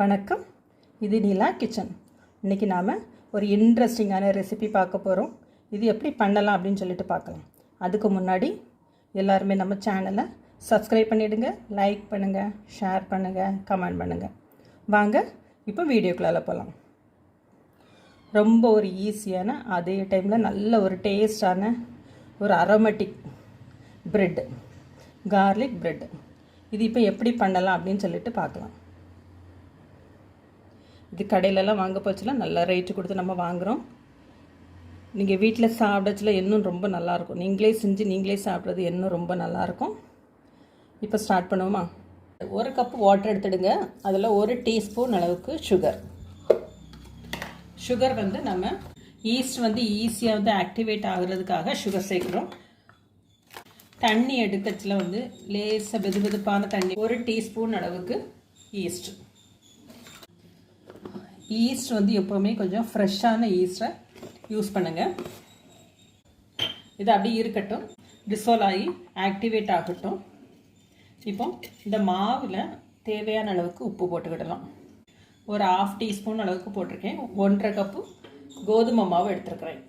வணக்கம், இது நிலா கிச்சன். இன்றைக்கி நாம் ஒரு இன்ட்ரெஸ்டிங்கான ரெசிபி பார்க்க போகிறோம். இது எப்படி பண்ணலாம் அப்படின்னு சொல்லிட்டு பார்க்கலாம். அதுக்கு முன்னாடி எல்லாருமே நம்ம சேனலை சப்ஸ்கிரைப் பண்ணிவிடுங்க, லைக் பண்ணுங்கள், ஷேர் பண்ணுங்கள், கமெண்ட் பண்ணுங்கள். வாங்க இப்போ வீடியோக்குள்ளால போகலாம். ரொம்ப ஒரு ஈஸியான, அதே டைமில் நல்ல ஒரு டேஸ்டான ஒரு அரோமேட்டிக் ப்ரெட்டு, கார்லிக் ப்ரெட்டு. இது இப்போ எப்படி பண்ணலாம் அப்படின்னு சொல்லிட்டு பார்க்கலாம். இது கடையிலலாம் வாங்க போச்சுலாம் நல்லா ரேட்டு கொடுத்து நம்ம வாங்குகிறோம். நீங்கள் வீட்டில் சாப்பிடச்சில் இன்னும் ரொம்ப நல்லாயிருக்கும். நீங்களே செஞ்சு நீங்களே சாப்பிட்றது இன்னும் ரொம்ப நல்லாயிருக்கும். இப்போ ஸ்டார்ட் பண்ணுவோமா? 1 கப் வாட்டர் எடுத்துடுங்க. அதில் 1 டீஸ்பூன் அளவுக்கு சுகர் வந்து நம்ம ஈஸ்ட் வந்து ஈஸியாக வந்து ஆக்டிவேட் ஆகுறதுக்காக சுகர் சேர்க்குறோம். தண்ணி எடுக்கச்சில் வந்து லேசாக வெதுவெதுப்பான தண்ணி, 1 டீஸ்பூன் அளவுக்கு ஈஸ்ட் வந்து எப்போவுமே கொஞ்சம் ஃப்ரெஷ்ஷான ஈஸ்ட்டை யூஸ் பண்ணுங்கள். இது அப்படியே இருக்கட்டும், டிசால்வ் ஆகி ஆக்டிவேட் ஆகட்டும். இப்போ இந்த மாவில் தேவையான அளவுக்கு உப்பு போட்டுக்கிடலாம். ஒரு 1/2 டீஸ்பூன் அளவுக்கு போட்டிருக்கேன். 1.5 கப்பு கோதுமை மாவு எடுத்துருக்கிறேன்.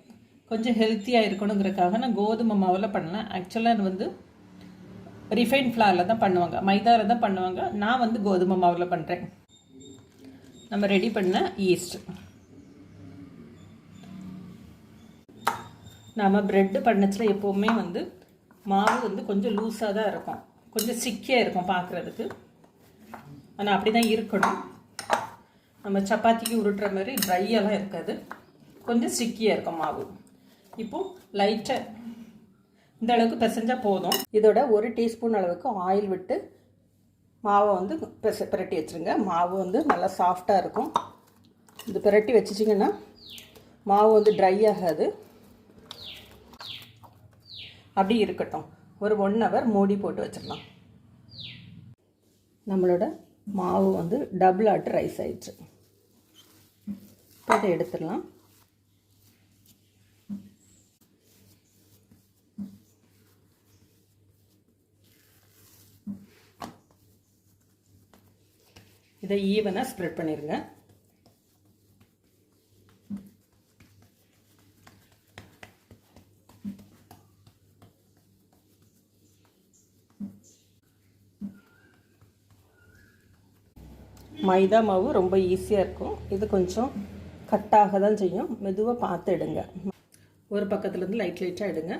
கொஞ்சம் ஹெல்த்தியாக இருக்கணுங்கிறதுக்காக நான் கோதுமை மாவில் பண்ணலாம். ஆக்சுவலாக வந்து ரிஃபைன் ஃப்ளாரில் தான் பண்ணுவாங்க, மைதாவில் தான் பண்ணுவாங்க. நான் வந்து கோதுமை மாவில் பண்ணுறேன். நம்ம ரெடி பண்ண ஈஸ்ட், நாம் ப்ரெட்டு பண்ணச்சில் எப்போவுமே வந்து மாவு வந்து கொஞ்சம் லூஸாக தான் இருக்கும், கொஞ்சம் சிக்கியாக இருக்கும் பார்க்குறதுக்கு. ஆனால் அப்படி தான் இருக்கணும். நம்ம சப்பாத்திக்கு உருட்டுற மாதிரி ட்ரையெல்லாம் இருக்காது, கொஞ்சம் சிக்கியாக இருக்கும் மாவு. இப்போது லைட்டாக இந்த அளவுக்கு பிசைஞ்சால் போதும். இதோட 1 டீஸ்பூன் அளவுக்கு ஆயில் விட்டு மாவை வந்து பிரட்டி வச்சுருங்க. மாவு வந்து நல்லா சாஃப்டாக இருக்கும். இது பிரட்டி வச்சிட்டிங்கன்னா மாவு வந்து ட்ரை ஆகாது. அப்படி இருக்கட்டும். ஒரு 1 ஹவர் மூடி போட்டு வச்சிடலாம். நம்மளோட மாவு வந்து டபுள் ஆட்டு ரைஸ் ஆயிடுச்சு. போட்டு எடுத்துடலாம். இதை ஈவனாக ஸ்ப்ரெட் பண்ணிடுங்க. மைதா மாவு ரொம்ப ஈஸியாக இருக்கும். இது கொஞ்சம் கட்டாக தான் செய்யும். மெதுவாக பார்த்து எடுங்க. ஒரு பக்கத்துலேருந்து லைட்டாக எடுங்க.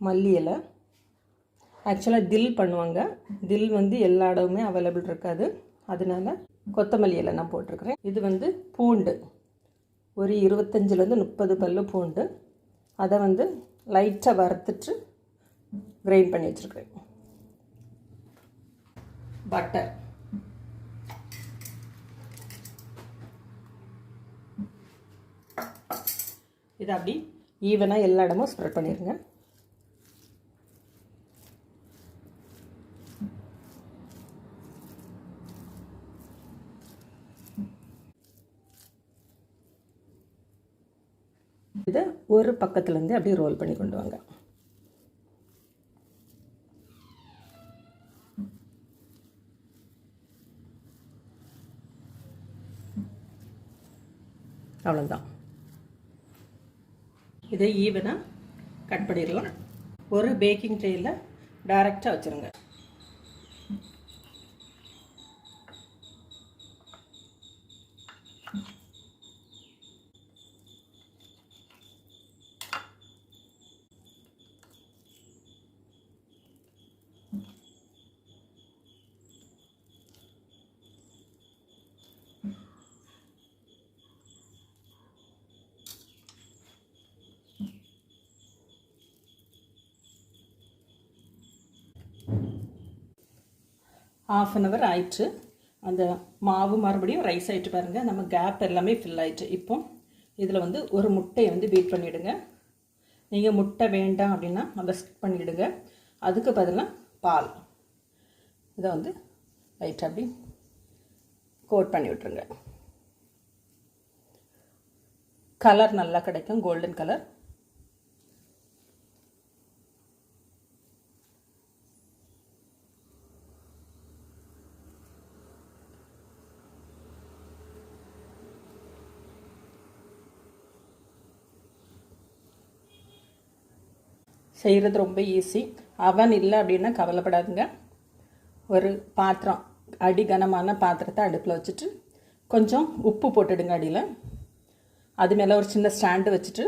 மல்லி இலை, ஆக்சுவலாக தில் பண்ணுவாங்க. தில் வந்து எல்லா இடமுமே அவைலபிள் இருக்காது, அதனால கொத்தமல்லி இலை நான் போட்டிருக்கிறேன். இது வந்து பூண்டு, ஒரு 25லேருந்து 30 பல்லு பூண்டு. அதை வந்து லைட்டாக வறுத்துட்டு கிரைண்ட் பண்ணி வச்சுருக்கிறேன். பட்டர், இதை அப்படி ஈவனாக எல்லா இடமும் ஸ்ப்ரெட் பண்ணிடுங்க. இதை ஒரு பக்கத்துலேருந்து அப்படியே ரோல் பண்ணி கொண்டு வாங்க. அவ்வளோதான். இதை ஈவனாக கட் பண்ணிடலாம். ஒரு பேக்கிங் ட்ரேயில் டைரெக்டாக வச்சுருங்க. ½ அன் ஹவர் ஆயிடுச்சு. அந்த மாவு மறுபடியும் ரைஸ் ஆகிட்டு பாருங்கள். நம்ம கேப் எல்லாமே ஃபில் ஆயிடுச்சு. இப்போ இதில் வந்து ஒரு முட்டையை வந்து பீட் பண்ணிவிடுங்க. நீங்கள் முட்டை வேண்டாம் அப்படின்னா அதை ஸ்கிப் பண்ணிவிடுங்க. அதுக்கு பதிலாக பால் இதை வந்து லைட்டாக அப்படி கோட் பண்ணி விட்டுருங்க. கலர் நல்லா கிடைக்கும், கோல்டன் கலர். செய்கிறது ரொம்ப ஈஸி. அவன் இல்லை அப்படின்னா கவலைப்படாதுங்க. ஒரு பாத்திரம், அடி கனமான பாத்திரத்தை அடுப்பில் வச்சுட்டு கொஞ்சம் உப்பு போட்டுடுங்க அடியில். அது மேலே ஒரு சின்ன ஸ்டாண்டு வச்சுட்டு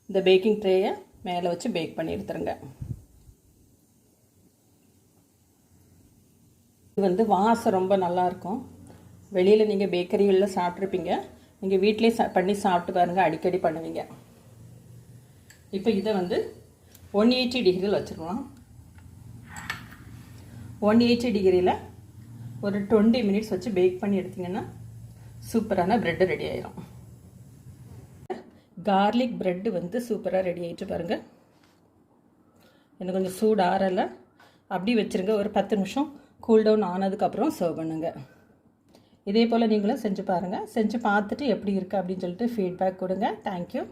இந்த பேக்கிங் ட்ரேயை மேலே வச்சு பேக் பண்ணி எடுத்துருங்க. இது வந்து வாசம் ரொம்ப நல்லாயிருக்கும். வெளியில் நீங்கள் பேக்கரிகளில் சாப்பிட்ருப்பீங்க, நீங்கள் வீட்டிலே பண்ணி சாப்பிட்டு பாருங்கள், அடிக்கடி பண்ணுவீங்க. இப்போ இதை வந்து 180 டிகிரியில் வச்சுருவோம். 180 டிகிரியில் ஒரு 20 மினிட்ஸ் வச்சு பேக் பண்ணி எடுத்திங்கன்னா சூப்பரான ப்ரெட்டு ரெடி ஆயிரும். கார்லிக் ப்ரெட்டு வந்து சூப்பராக ரெடி ஆகிட்டு பாருங்கள். எனக்கு கொஞ்சம் சூடு ஆறலை, அப்படி வச்சுருங்க. ஒரு 10 நிமிஷம் கூல் டவுன் ஆனதுக்கப்புறம் சர்வ் பண்ணுங்கள். இதே போல் நீங்களும் செஞ்சு பாருங்கள். செஞ்சு பார்த்துட்டு எப்படி இருக்குது அப்படின்னு சொல்லிட்டு ஃபீட்பேக் கொடுங்க. தேங்க்யூ.